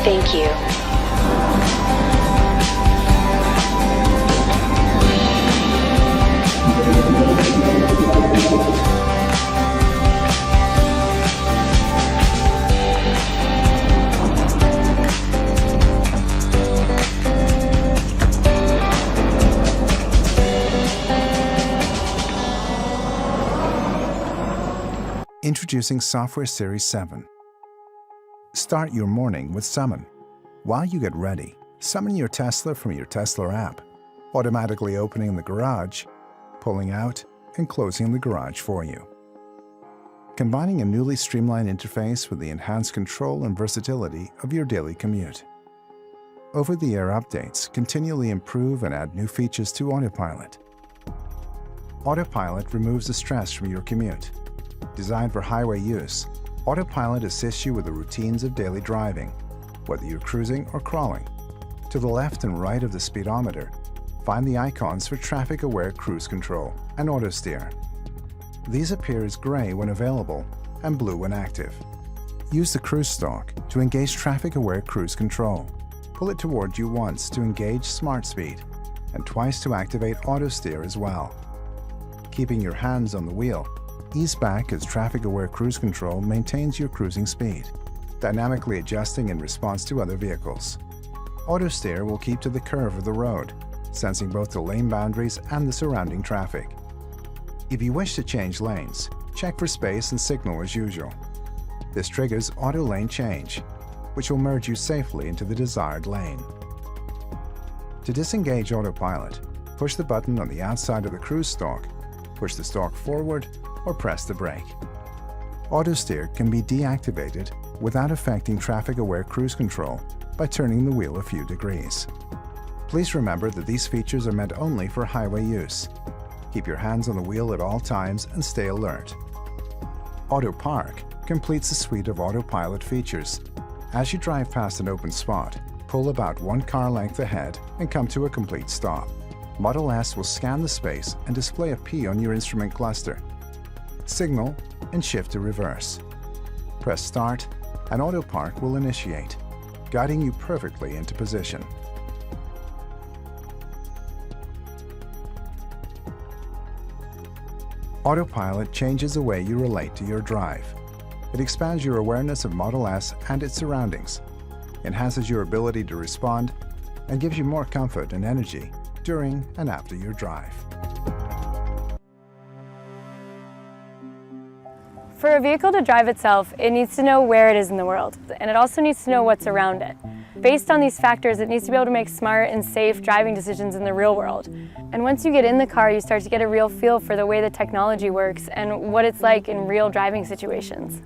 Thank you. Introducing Software Series 7. Start your morning with Summon. While you get ready, summon your Tesla from your Tesla app, automatically opening the garage, pulling out, and closing the garage for you. Combining a newly streamlined interface with the enhanced control and versatility of your daily commute. Over-the-air updates continually improve and add new features to Autopilot. Autopilot removes the stress from your commute. Designed for highway use, Autopilot assists you with the routines of daily driving, whether you're cruising or crawling. To the left and right of the speedometer, find the icons for traffic-aware cruise control and auto steer. These appear as gray when available and blue when active. Use the cruise stalk to engage traffic-aware cruise control. Pull it toward you once to engage smart speed and twice to activate auto steer as well. Keeping your hands on the wheel, ease back as traffic-aware cruise control maintains your cruising speed, dynamically adjusting in response to other vehicles. Auto steer will keep to the curve of the road, sensing both the lane boundaries and the surrounding traffic. If you wish to change lanes, check for space and signal as usual. This triggers auto lane change, which will merge you safely into the desired lane. To disengage Autopilot, push the button on the outside of the cruise stalk, push the stalk forward, or press the brake. Auto steer can be deactivated without affecting traffic-aware cruise control by turning the wheel a few degrees. Please remember that these features are meant only for highway use. Keep your hands on the wheel at all times and stay alert. Auto Park completes the suite of Autopilot features. As you drive past an open spot, pull about one car length ahead and come to a complete stop. Model S will scan the space and display a P on your instrument cluster. Signal and shift to reverse. Press Start and Auto Park will initiate, guiding you perfectly into position. Autopilot changes the way you relate to your drive. It expands your awareness of Model S and its surroundings, enhances your ability to respond, and gives you more comfort and energy during and after your drive. For a vehicle to drive itself, it needs to know where it is in the world, and it also needs to know what's around it. Based on these factors, it needs to be able to make smart and safe driving decisions in the real world. And once you get in the car, you start to get a real feel for the way the technology works and what it's like in real driving situations.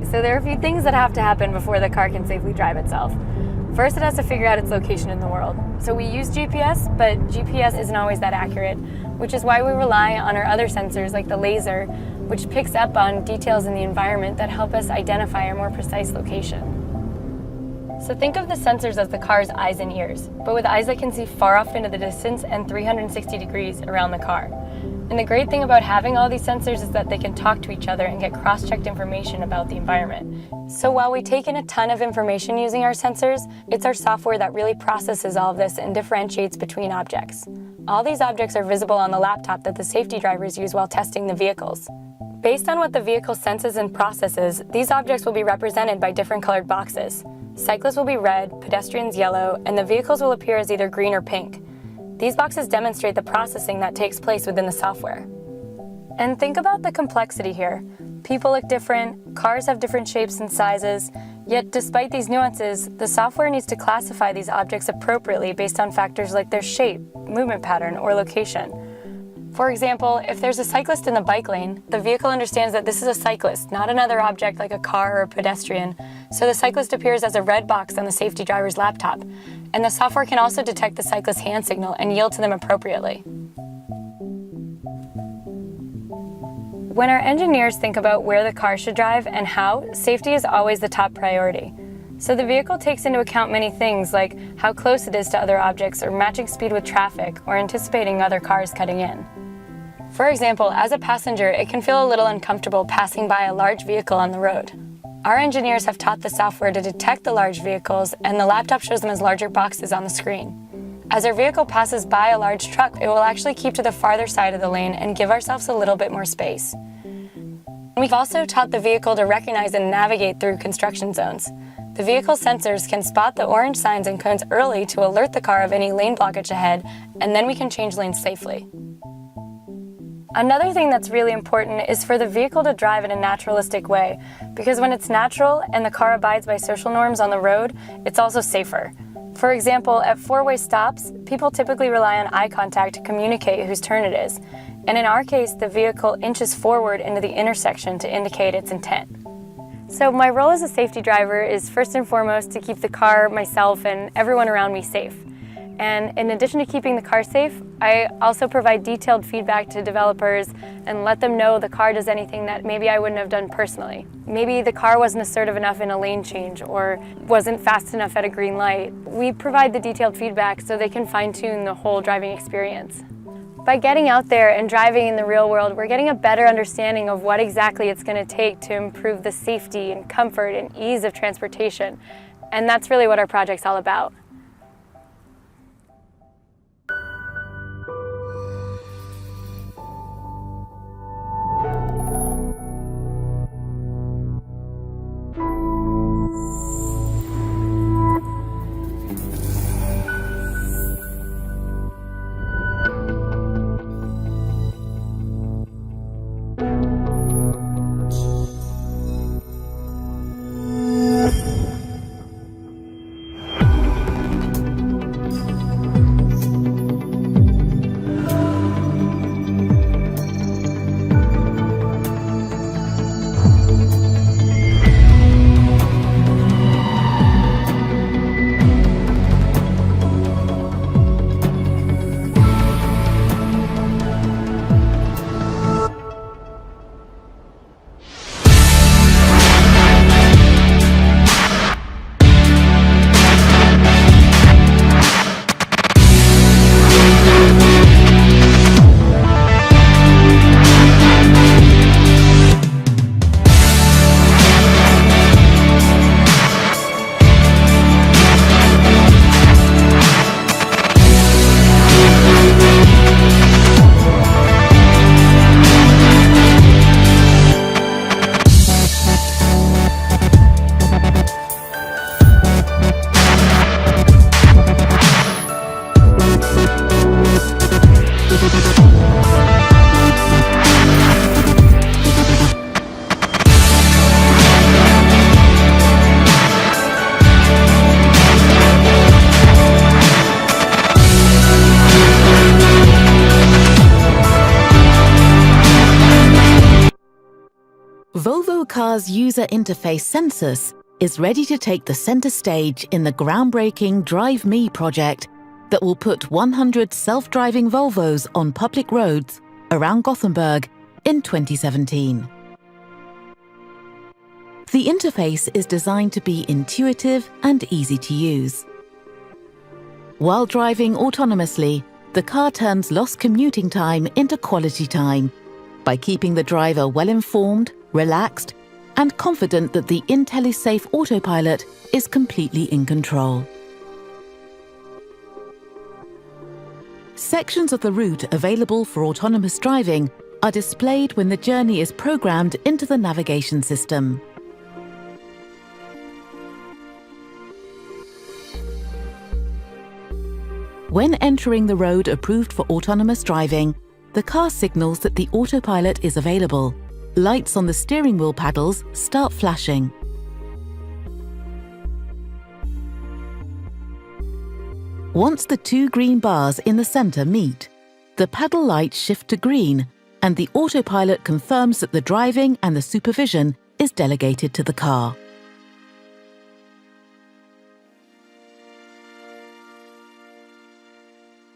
So there are a few things that have to happen before the car can safely drive itself. First, it has to figure out its location in the world. So we use GPS, but GPS isn't always that accurate, which is why we rely on our other sensors like the laser, which picks up on details in the environment that help us identify a more precise location. So think of the sensors as the car's eyes and ears, but with eyes that can see far off into the distance and 360 degrees around the car. And the great thing about having all these sensors is that they can talk to each other and get cross-checked information about the environment. So while we take in a ton of information using our sensors, it's our software that really processes all of this and differentiates between objects. All these objects are visible on the laptop that the safety drivers use while testing the vehicles. Based on what the vehicle senses and processes, these objects will be represented by different colored boxes. Cyclists will be red, pedestrians yellow, and the vehicles will appear as either green or pink. These boxes demonstrate the processing that takes place within the software. And think about the complexity here. People look different, cars have different shapes and sizes, yet despite these nuances, the software needs to classify these objects appropriately based on factors like their shape, movement pattern, or location. For example, if there's a cyclist in the bike lane, the vehicle understands that this is a cyclist, not another object like a car or a pedestrian, so the cyclist appears as a red box on the safety driver's laptop. And the software can also detect the cyclist's hand signal and yield to them appropriately. When our engineers think about where the car should drive and how, safety is always the top priority. So the vehicle takes into account many things like how close it is to other objects or matching speed with traffic or anticipating other cars cutting in. For example, as a passenger, it can feel a little uncomfortable passing by a large vehicle on the road. Our engineers have taught the software to detect the large vehicles, and the laptop shows them as larger boxes on the screen. As our vehicle passes by a large truck, it will actually keep to the farther side of the lane and give ourselves a little bit more space. We've also taught the vehicle to recognize and navigate through construction zones. The vehicle sensors can spot the orange signs and cones early to alert the car of any lane blockage ahead, and then we can change lanes safely. Another thing that's really important is for the vehicle to drive in a naturalistic way, because when it's natural and the car abides by social norms on the road, it's also safer. For example, at four-way stops, people typically rely on eye contact to communicate whose turn it is. And in our case, the vehicle inches forward into the intersection to indicate its intent. So my role as a safety driver is first and foremost to keep the car, myself, and everyone around me safe. And in addition to keeping the car safe, I also provide detailed feedback to developers and let them know the car does anything that maybe I wouldn't have done personally. Maybe the car wasn't assertive enough in a lane change or wasn't fast enough at a green light. We provide the detailed feedback so they can fine-tune the whole driving experience. By getting out there and driving in the real world, we're getting a better understanding of what exactly it's going to take to improve the safety and comfort and ease of transportation. And that's really what our project's all about. Volvo Cars user interface Sensus is ready to take the center stage in the groundbreaking Drive Me project that will put 100 self-driving Volvos on public roads around Gothenburg in 2017. The interface is designed to be intuitive and easy to use. While driving autonomously, the car turns lost commuting time into quality time by keeping the driver well-informed, relaxed, and confident that the IntelliSafe autopilot is completely in control. Sections of the route available for autonomous driving are displayed when the journey is programmed into the navigation system. When entering the road approved for autonomous driving, the car signals that the autopilot is available. Lights on the steering wheel paddles start flashing. Once the two green bars in the center meet, the paddle lights shift to green and the autopilot confirms that the driving and the supervision is delegated to the car.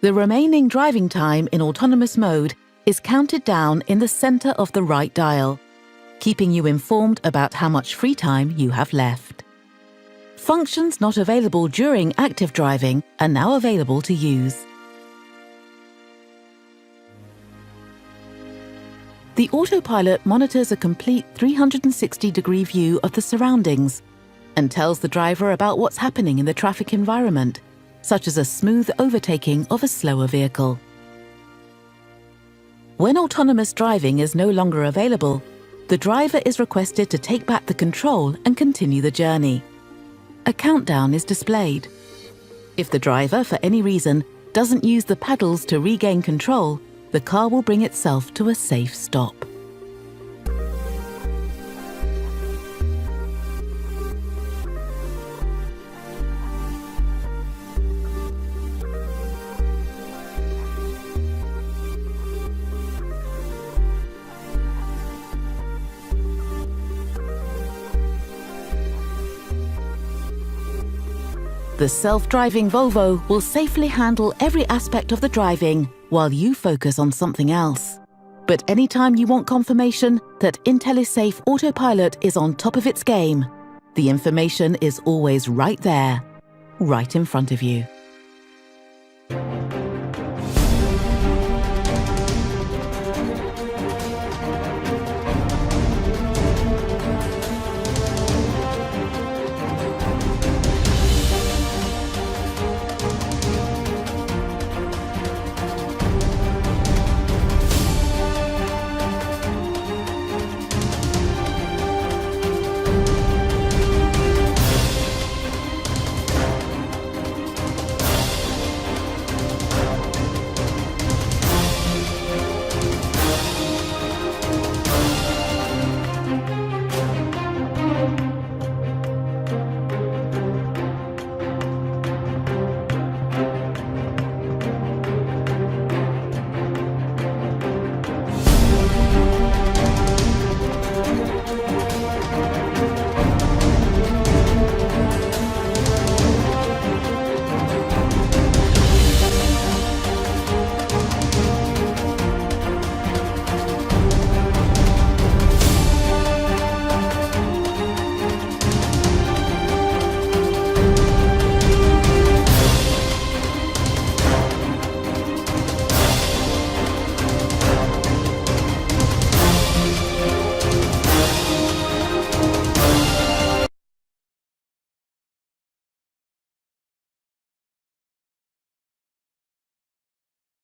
The remaining driving time in autonomous mode is counted down in the center of the right dial, keeping you informed about how much free time you have left. Functions not available during active driving are now available to use. The autopilot monitors a complete 360-degree view of the surroundings and tells the driver about what's happening in the traffic environment, such as a smooth overtaking of a slower vehicle. When autonomous driving is no longer available, the driver is requested to take back the control and continue the journey. A countdown is displayed. If the driver, for any reason, doesn't use the pedals to regain control, the car will bring itself to a safe stop. The self-driving Volvo will safely handle every aspect of the driving while you focus on something else. But anytime you want confirmation that IntelliSafe Autopilot is on top of its game, the information is always right there, right in front of you.